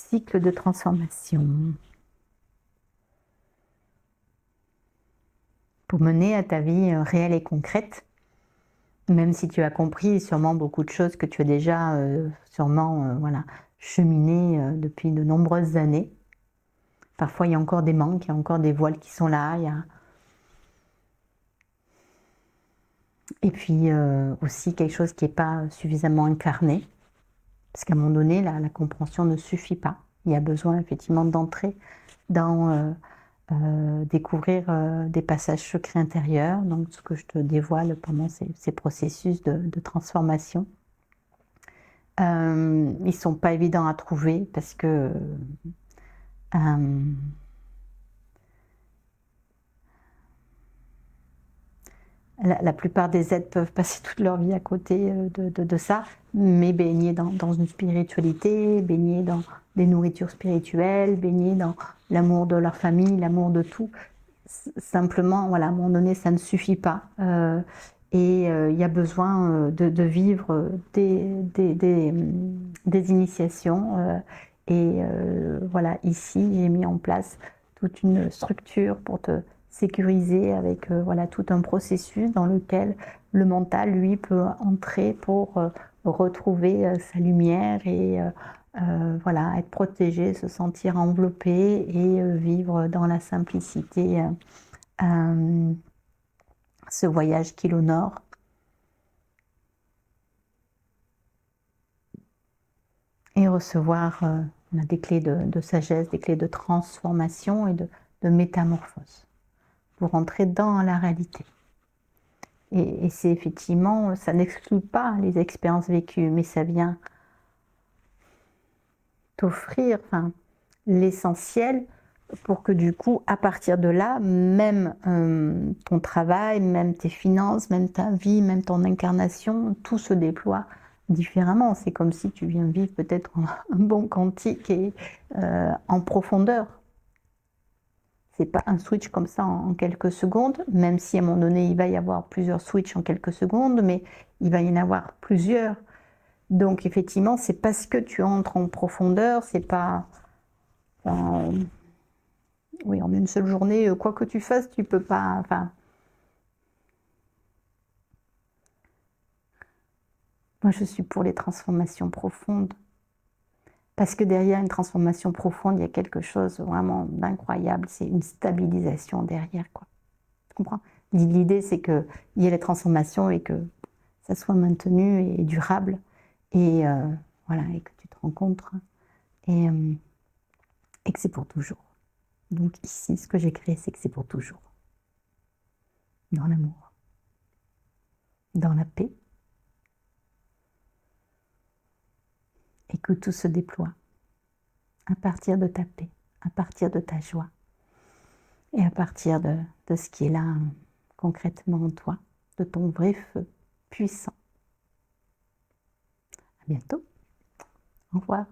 cycle de transformation pour mener à ta vie réelle et concrète, même si tu as compris sûrement beaucoup de choses que tu as déjà voilà, cheminé depuis de nombreuses années. Parfois, il y a encore des manques, il y a encore des voiles qui sont là. Et puis aussi quelque chose qui n'est pas suffisamment incarné. Parce qu'à un moment donné, la compréhension ne suffit pas. Il y a besoin effectivement d'entrer dans découvrir des passages secrets intérieurs, donc ce que je te dévoile pendant ces processus de transformation. Ils ne sont pas évidents à trouver parce que la plupart des êtres peuvent passer toute leur vie à côté de ça, mais baigner dans une spiritualité, baigner dans des nourritures spirituelles, baigner dans l'amour de leur famille, l'amour de tout. Simplement, voilà, à un moment donné, ça ne suffit pas. Il y a besoin de vivre des initiations. Voilà, ici, j'ai mis en place toute une structure pour te sécurisé avec voilà, tout un processus dans lequel le mental, lui, peut entrer pour retrouver sa lumière et voilà, être protégé, se sentir enveloppé et vivre dans la simplicité ce voyage qui l'honore. Et recevoir des clés de sagesse, des clés de transformation et de métamorphose pour entrer dans la réalité. Et c'est effectivement, ça n'exclut pas les expériences vécues, mais ça vient t'offrir l'essentiel pour que du coup, à partir de là, même ton travail, même tes finances, même ta vie, même ton incarnation, tout se déploie différemment. C'est comme si tu viens vivre peut-être un bon quantique et en profondeur. C'est pas un switch comme ça en quelques secondes, même si à un moment donné il va y avoir plusieurs switches en quelques secondes, mais il va y en avoir plusieurs. Donc effectivement, c'est parce que tu entres en profondeur, c'est pas... oui, en une seule journée, quoi que tu fasses, tu peux pas... moi je suis pour les transformations profondes. Parce que derrière une transformation profonde, il y a quelque chose vraiment d'incroyable, c'est une stabilisation derrière, quoi. Tu comprends? L'idée, c'est qu'il y ait la transformation et que ça soit maintenu et durable. Et voilà, et que tu te rencontres. Et que c'est pour toujours. Donc ici, ce que j'ai créé, c'est que c'est pour toujours. Dans l'amour. Dans la paix. Et que tout se déploie. À partir de ta paix. À partir de ta joie. Et à partir de ce qui est là, concrètement en toi. De ton vrai feu puissant. À bientôt. Au revoir.